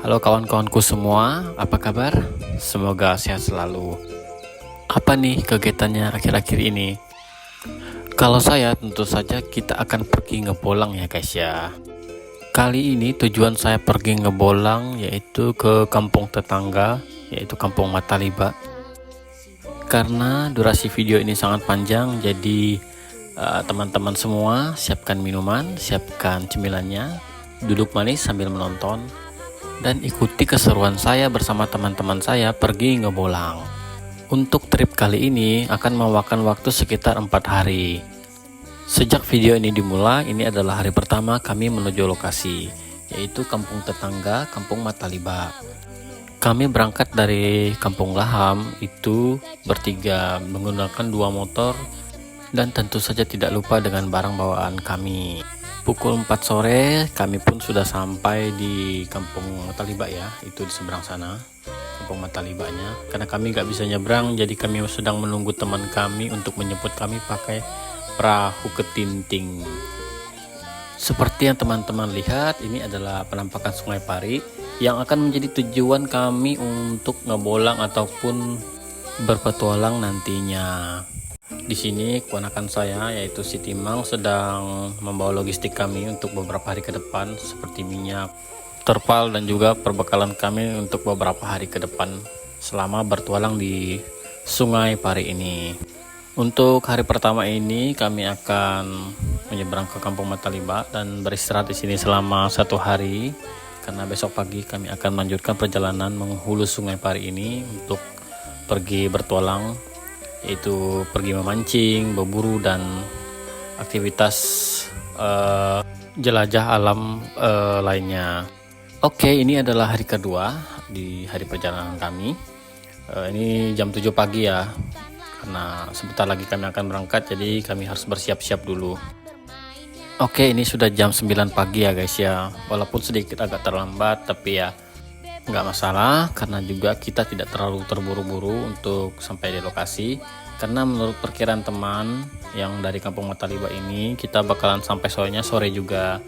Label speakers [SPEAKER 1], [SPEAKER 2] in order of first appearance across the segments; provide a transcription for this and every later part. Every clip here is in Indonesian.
[SPEAKER 1] Halo kawan-kawanku semua, apa kabar? Semoga sehat selalu. Apa nih kegiatannya akhir-akhir ini? Kalau saya tentu saja kita akan pergi ngebolang ya guys ya. Kali ini tujuan saya pergi ngebolang yaitu ke kampung tetangga, yaitu Kampung Mataliba. Karena durasi video ini sangat panjang, jadi teman-teman semua siapkan minuman, siapkan cemilannya, duduk manis sambil menonton, dan ikuti keseruan saya bersama teman-teman saya pergi ngebolang. Untuk trip kali ini akan memakan waktu sekitar 4 hari. Sejak video ini dimulai, ini adalah hari pertama kami menuju lokasi, yaitu kampung tetangga Kampung Mataliba. Kami berangkat dari Kampung Laham itu bertiga menggunakan 2 motor dan tentu saja tidak lupa dengan barang bawaan kami. Pukul 4 sore kami pun sudah sampai di Kampung Mataliba ya, itu di seberang sana Kampung Matalibanya. Karena kami nggak bisa nyebrang, jadi kami sedang menunggu teman kami untuk menjemput kami pakai perahu ketinting. Seperti yang teman-teman lihat, ini adalah penampakan Sungai Pari yang akan menjadi tujuan kami untuk ngebolang ataupun berpetualang nantinya. Di sini keponakan saya yaitu si Timang sedang membawa logistik kami untuk beberapa hari ke depan seperti minyak, terpal dan juga perbekalan kami untuk beberapa hari ke depan selama bertualang di Sungai Pari ini. Untuk hari pertama ini kami akan menyeberang ke Kampung Mataliba dan beristirahat di sini selama 1 hari karena besok pagi kami akan melanjutkan perjalanan menghulu Sungai Pari ini untuk pergi bertualang, yaitu pergi memancing, berburu dan aktivitas jelajah alam lainnya. Oke, ini adalah hari kedua di hari perjalanan kami. Ini jam 7 pagi ya, karena sebentar lagi kami akan berangkat, jadi kami harus bersiap-siap dulu. Oke, ini sudah jam 9 pagi ya guys ya, walaupun sedikit agak terlambat tapi ya nggak masalah karena juga kita tidak terlalu terburu-buru untuk sampai di lokasi. Karena menurut perkiraan teman yang dari Kampung Mataliba ini, kita bakalan sampai sore juga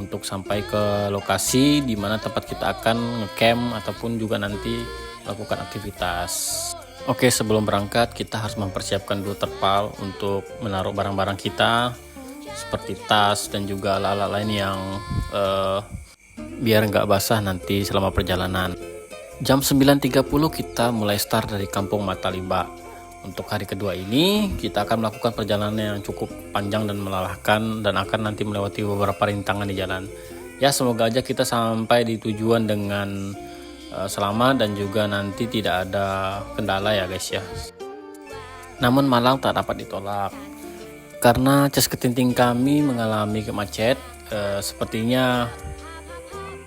[SPEAKER 1] untuk sampai ke lokasi di mana tempat kita akan ngecamp ataupun juga nanti melakukan aktivitas. Oke, sebelum berangkat kita harus mempersiapkan dulu terpal untuk menaruh barang-barang kita seperti tas dan juga alat-alat lain yang biar nggak basah nanti selama perjalanan. Jam 9.30 kita mulai start dari Kampung Mataliba. Untuk hari kedua ini kita akan melakukan perjalanan yang cukup panjang dan melelahkan dan akan nanti melewati beberapa rintangan di jalan. Ya, semoga aja kita sampai di tujuan dengan selamat dan juga nanti tidak ada kendala ya guys ya. Namun malang tak dapat ditolak karena cas ketinting kami mengalami kemacet. Sepertinya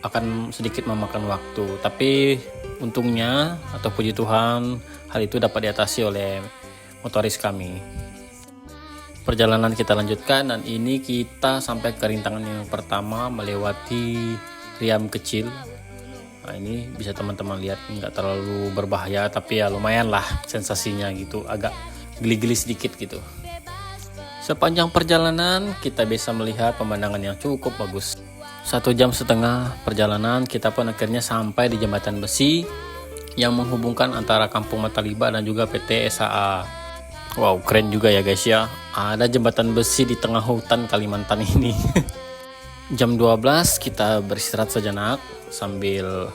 [SPEAKER 1] akan sedikit memakan waktu, tapi untungnya atau puji Tuhan hal itu dapat diatasi oleh motoris kami. Perjalanan kita lanjutkan dan ini kita sampai ke rintangan yang pertama melewati Riam Kecil. Nah, ini bisa teman-teman lihat nggak terlalu berbahaya tapi ya lumayan lah sensasinya gitu, agak geli-geli sedikit gitu. Sepanjang perjalanan kita bisa melihat pemandangan yang cukup bagus. 1,5 jam perjalanan kita pun akhirnya sampai di jembatan besi yang menghubungkan antara Kampung Mataliba dan juga PT SAA. Wow, keren juga ya guys ya, ada jembatan besi di tengah hutan Kalimantan ini. Jam 12 kita beristirahat sejenak sambil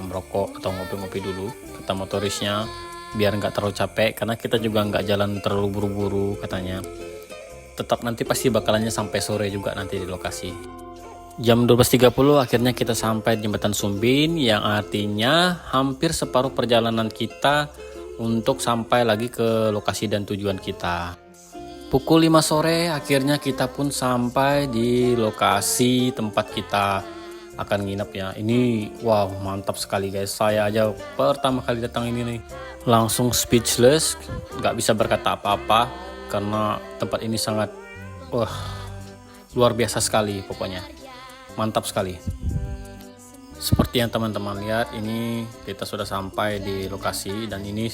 [SPEAKER 1] merokok atau ngopi-ngopi dulu kata motorisnya, biar nggak terlalu capek karena kita juga nggak jalan terlalu buru-buru katanya. Tetap nanti pasti bakalannya sampai sore juga nanti di lokasi. Jam 12.30 akhirnya kita sampai di Jembatan Sumbin yang artinya hampir separuh perjalanan kita untuk sampai lagi ke lokasi dan tujuan kita. Pukul 5 sore akhirnya kita pun sampai di lokasi tempat kita akan nginep ya. Ini wow, mantap sekali guys. Saya aja pertama kali datang ini nih langsung speechless, nggak bisa berkata apa-apa karena tempat ini sangat luar biasa sekali, pokoknya mantap sekali. Seperti yang teman-teman lihat, ini kita sudah sampai di lokasi dan ini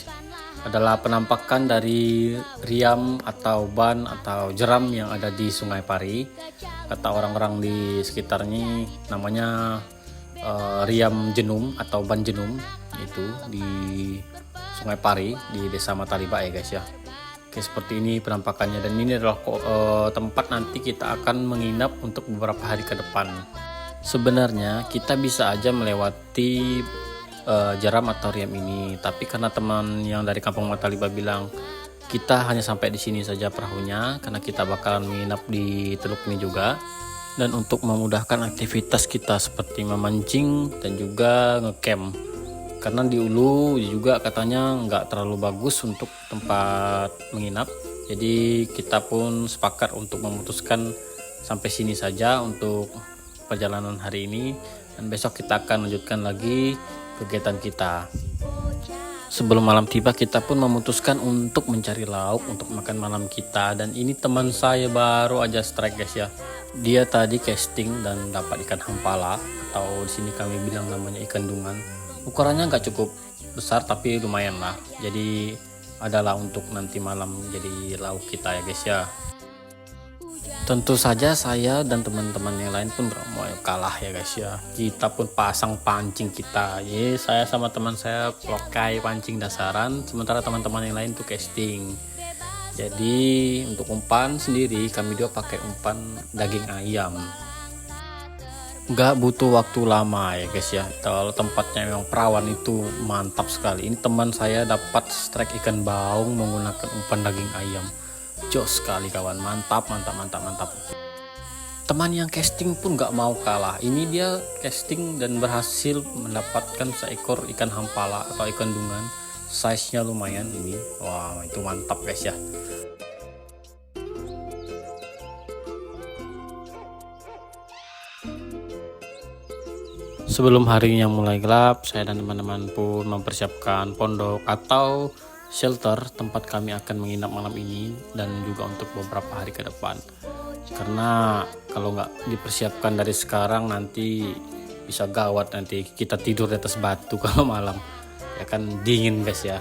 [SPEAKER 1] adalah penampakan dari riam atau ban atau jeram yang ada di Sungai Pari. Kata orang-orang di sekitarnya namanya Riam Jenum atau Ban Jenum, itu di Sungai Pari di Desa Mataliba ya guys ya. Oke, seperti ini penampakannya, dan ini adalah tempat nanti kita akan menginap untuk beberapa hari ke depan. Sebenarnya kita bisa aja melewati Jeram atau Riam ini, tapi karena teman yang dari Kampung Mataliba bilang kita hanya sampai di sini saja perahunya, karena kita bakalan menginap di teluk ini juga. Dan untuk memudahkan aktivitas kita seperti memancing dan juga ngecamp, karena di Ulu juga katanya nggak terlalu bagus untuk tempat menginap. Jadi kita pun sepakat untuk memutuskan sampai sini saja untuk perjalanan hari ini, dan besok kita akan lanjutkan lagi kegiatan kita. Sebelum malam tiba kita pun memutuskan untuk mencari lauk untuk makan malam kita, dan ini teman saya baru aja strike guys ya. Dia tadi casting dan dapat ikan hampala, atau di sini kami bilang namanya ikan dungan. Ukurannya nggak cukup besar tapi lumayan lah, jadi adalah untuk nanti malam jadi lauk kita ya guys ya. Tentu saja saya dan teman-teman yang lain pun gak mau kalah ya guys ya. Kita pun pasang pancing kita, saya sama teman saya pakai pancing dasaran, sementara teman-teman yang lain tuh casting. Jadi untuk umpan sendiri kami juga pakai umpan daging ayam. Nggak butuh waktu lama ya guys ya. Kalau tempatnya memang perawan itu mantap sekali. Ini teman saya dapat strike ikan baung menggunakan umpan daging ayam. Jos sekali kawan, mantap. Teman yang casting pun nggak mau kalah. Ini dia casting dan berhasil mendapatkan seekor ikan hampala atau ikan dungan. Size-nya lumayan ini. Wah, itu mantap guys ya. Sebelum harinya mulai gelap, saya dan teman-teman pun mempersiapkan pondok atau shelter tempat kami akan menginap malam ini, dan juga untuk beberapa hari ke depan. Karena kalau nggak dipersiapkan dari sekarang nanti bisa gawat, nanti kita tidur di atas batu kalau malam. Ya kan dingin guys ya.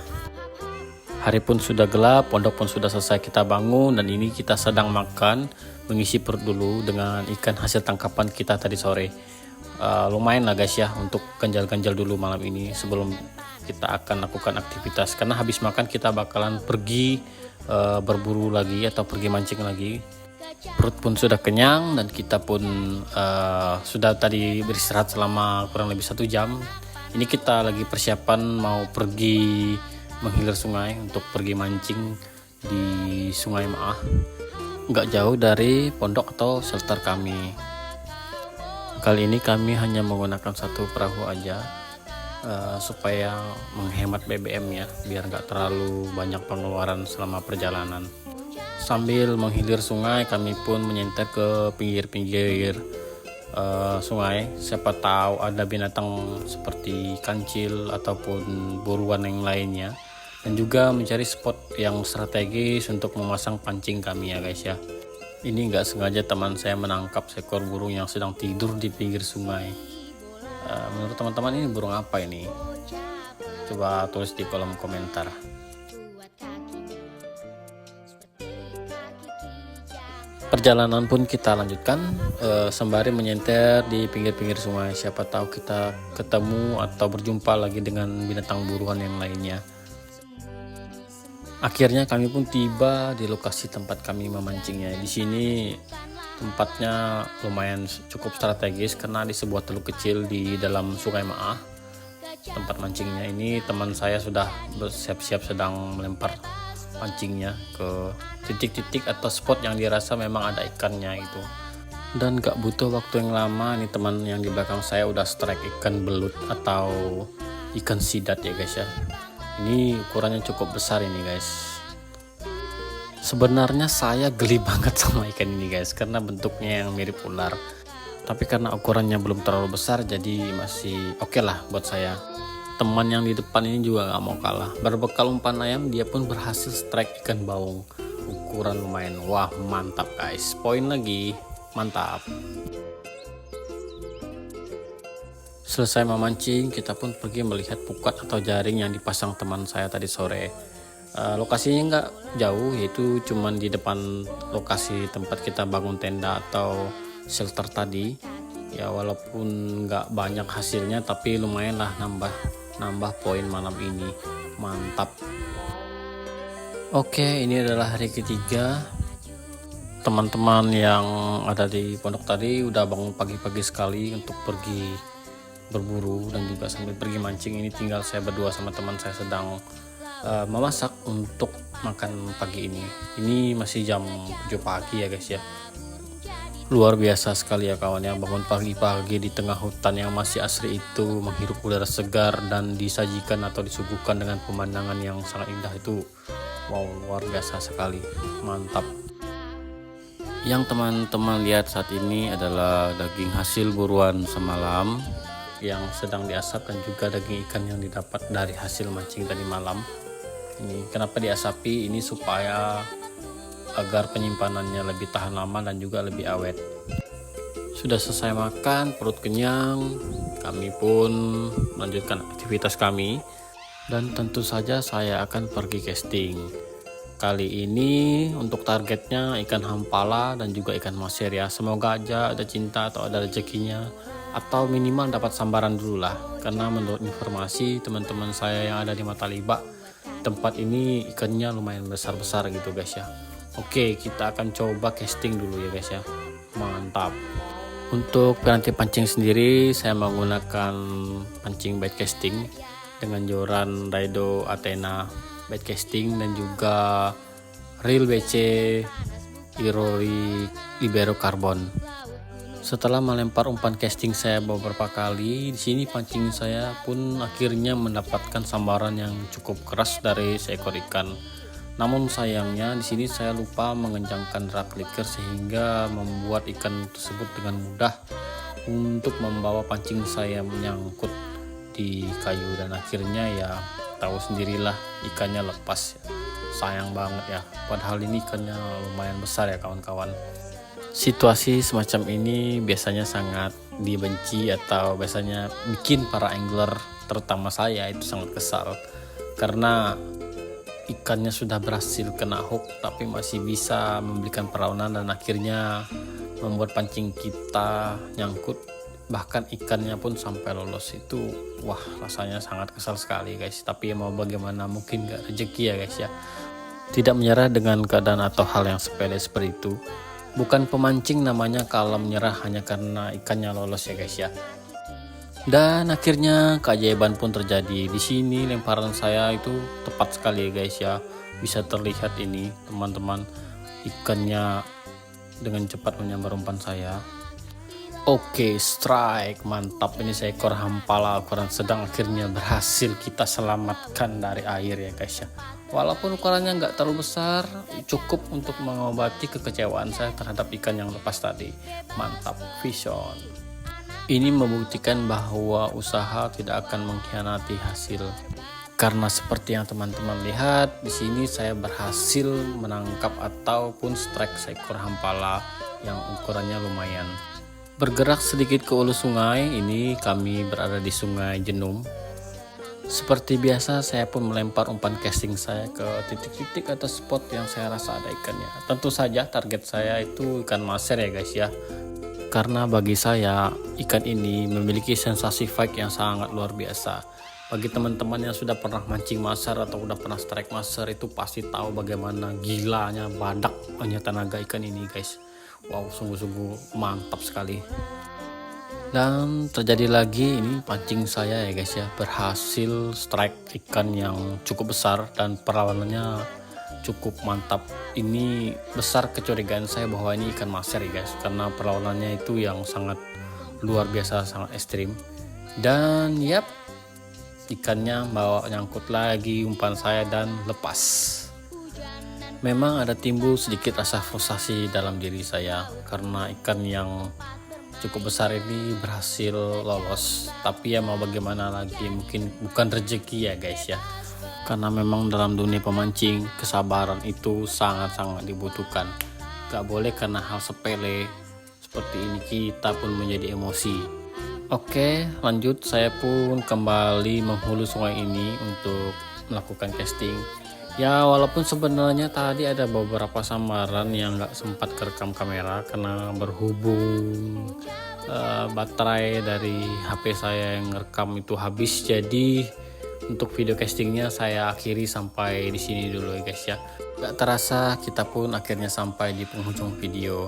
[SPEAKER 1] Hari pun sudah gelap, pondok pun sudah selesai kita bangun, dan ini kita sedang makan, mengisi perut dulu dengan ikan hasil tangkapan kita tadi sore. Lumayan lah guys ya untuk ganjal-ganjal dulu malam ini sebelum kita akan lakukan aktivitas, karena habis makan kita bakalan pergi berburu lagi atau pergi mancing lagi. Perut pun sudah kenyang dan kita pun sudah tadi beristirahat selama kurang lebih 1 jam. Ini kita lagi persiapan mau pergi menghilir sungai untuk pergi mancing di Sungai Maah, nggak jauh dari pondok atau shelter kami. Kali ini kami hanya menggunakan 1 perahu aja supaya menghemat BBM ya, biar nggak terlalu banyak pengeluaran selama perjalanan. Sambil menghilir sungai kami pun menyentet ke pinggir-pinggir sungai, siapa tahu ada binatang seperti kancil ataupun buruan yang lainnya, dan juga mencari spot yang strategis untuk memasang pancing kami ya guys ya. Ini nggak sengaja teman saya menangkap seekor burung yang sedang tidur di pinggir sungai. Menurut teman-teman ini burung apa ini? Coba tulis di kolom komentar. Perjalanan pun kita lanjutkan sembari menyenter di pinggir-pinggir sungai. Siapa tahu kita ketemu atau berjumpa lagi dengan binatang buruan yang lainnya. Akhirnya kami pun tiba di lokasi tempat kami memancingnya. Di sini tempatnya lumayan cukup strategis karena di sebuah teluk kecil di dalam Sungai Maah. Tempat mancingnya ini teman saya sudah bersiap-siap sedang melempar pancingnya ke titik-titik atau spot yang dirasa memang ada ikannya itu. Dan gak butuh waktu yang lama, nih teman yang di belakang saya udah strike ikan belut atau ikan sidat ya guys ya. Ini ukurannya cukup besar ini guys. Sebenarnya saya geli banget sama ikan ini guys, karena bentuknya yang mirip ular. Tapi karena ukurannya belum terlalu besar, jadi masih oke lah buat saya. Teman yang di depan ini juga gak mau kalah. Berbekal umpan ayam, dia pun berhasil strike ikan baung. Ukuran lumayan. Wah mantap guys, poin lagi, mantap. Selesai memancing, kita pun pergi melihat pukat atau jaring yang dipasang teman saya tadi sore. Lokasinya nggak jauh, yaitu cuman di depan lokasi tempat kita bangun tenda atau shelter tadi. Ya walaupun nggak banyak hasilnya tapi lumayan lah nambah poin malam ini. Mantap. Oke, ini adalah hari ketiga. Teman-teman yang ada di pondok tadi udah bangun pagi-pagi sekali untuk pergi berburu dan juga sambil pergi mancing. Ini tinggal saya berdua sama teman saya sedang memasak untuk makan pagi ini. Ini masih jam 7 pagi ya guys ya. Luar biasa sekali ya kawan, yang bangun pagi-pagi di tengah hutan yang masih asri itu, menghirup udara segar dan disajikan atau disuguhkan dengan pemandangan yang sangat indah itu. Wow, luar biasa sekali. Mantap. Yang teman-teman lihat saat ini adalah daging hasil buruan semalam yang sedang diasap dan juga daging ikan yang didapat dari hasil mancing tadi malam. Ini kenapa diasapi? Ini supaya agar penyimpanannya lebih tahan lama dan juga lebih awet. Sudah selesai makan, perut kenyang, kami pun melanjutkan aktivitas kami. Dan tentu saja saya akan pergi casting. Kali ini untuk targetnya ikan hampala dan juga ikan maser ya. Semoga aja ada cinta atau ada rezekinya, atau minimal dapat sambaran dulu lah. Karena menurut informasi teman-teman saya yang ada di Mataliba, tempat ini ikannya lumayan besar-besar gitu guys ya. Oke, kita akan coba casting dulu ya guys ya. Mantap. Untuk piranti pancing sendiri saya menggunakan pancing bait casting dengan joran Raido Athena bait casting dan juga reel BC Irori Libero Carbon. Setelah melempar umpan casting saya beberapa kali, di sini pancing saya pun akhirnya mendapatkan sambaran yang cukup keras dari seekor ikan. Namun sayangnya di sini saya lupa mengencangkan drag clicker sehingga membuat ikan tersebut dengan mudah untuk membawa pancing saya menyangkut di kayu, dan akhirnya ya tahu sendirilah ikannya lepas. Sayang banget ya, padahal ini ikannya lumayan besar ya kawan-kawan. Situasi semacam ini biasanya sangat dibenci atau biasanya bikin para angler terutama saya itu sangat kesal, karena ikannya sudah berhasil kena hook tapi masih bisa memberikan perlawanan dan akhirnya membuat pancing kita nyangkut, bahkan ikannya pun sampai lolos. Itu wah, rasanya sangat kesal sekali guys. Tapi mau bagaimana, mungkin gak rezeki ya guys ya. Tidak menyerah dengan keadaan atau hal yang sepele seperti itu. Bukan pemancing namanya kalau menyerah hanya karena ikannya lolos ya guys ya. Dan akhirnya keajaiban pun terjadi. Di sini lemparan saya itu tepat sekali ya guys ya. Bisa terlihat ini teman-teman, ikannya dengan cepat menyambar umpan saya. Oke, strike, mantap. Ini seekor hampala ukuran sedang akhirnya berhasil kita selamatkan dari air ya guys ya. Walaupun ukurannya nggak terlalu besar, cukup untuk mengobati kekecewaan saya terhadap ikan yang lepas tadi. Mantap, vision. Ini membuktikan bahwa usaha tidak akan mengkhianati hasil. Karena seperti yang teman-teman lihat, di sini saya berhasil menangkap ataupun strike seekor hampala yang ukurannya lumayan. Bergerak sedikit ke hulu sungai, ini kami berada di Sungai Jenum. Seperti biasa saya pun melempar umpan casting saya ke titik-titik atau spot yang saya rasa ada ikannya. Tentu saja target saya itu ikan maser ya guys ya. Karena bagi saya ikan ini memiliki sensasi fight yang sangat luar biasa. Bagi teman-teman yang sudah pernah mancing maser atau udah pernah strike maser itu pasti tahu bagaimana gilanya badak ternyata naga ikan ini guys. Wow, sungguh-sungguh mantap sekali. Dan terjadi lagi, ini pancing saya ya guys ya, berhasil strike ikan yang cukup besar dan perlawanannya cukup mantap. Ini besar kecurigaan saya bahwa ini ikan maser ya guys, karena perlawanannya itu yang sangat luar biasa, sangat ekstrim. Dan yap, ikannya bawa nyangkut lagi umpan saya dan lepas. Memang ada timbul sedikit rasa frustasi dalam diri saya karena ikan yang cukup besar ini berhasil lolos. Tapi ya mau bagaimana lagi, mungkin bukan rezeki ya guys ya. Karena memang dalam dunia pemancing kesabaran itu sangat-sangat dibutuhkan. Gak boleh karena hal sepele seperti ini kita pun menjadi emosi. Oke, lanjut, saya pun kembali menghulu sungai ini untuk melakukan casting. Ya walaupun sebenarnya tadi ada beberapa samaran yang nggak sempat kerekam kamera karena berhubung baterai dari HP saya yang ngerekam itu habis, jadi untuk video castingnya saya akhiri sampai di sini dulu ya guys ya. Gak terasa kita pun akhirnya sampai di penghujung video.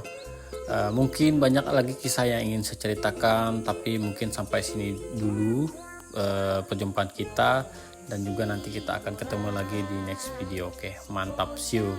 [SPEAKER 1] Mungkin banyak lagi kisah yang ingin saya ceritakan, tapi mungkin sampai sini dulu perjumpaan kita, dan juga nanti kita akan ketemu lagi di next video. Oke, mantap, see you.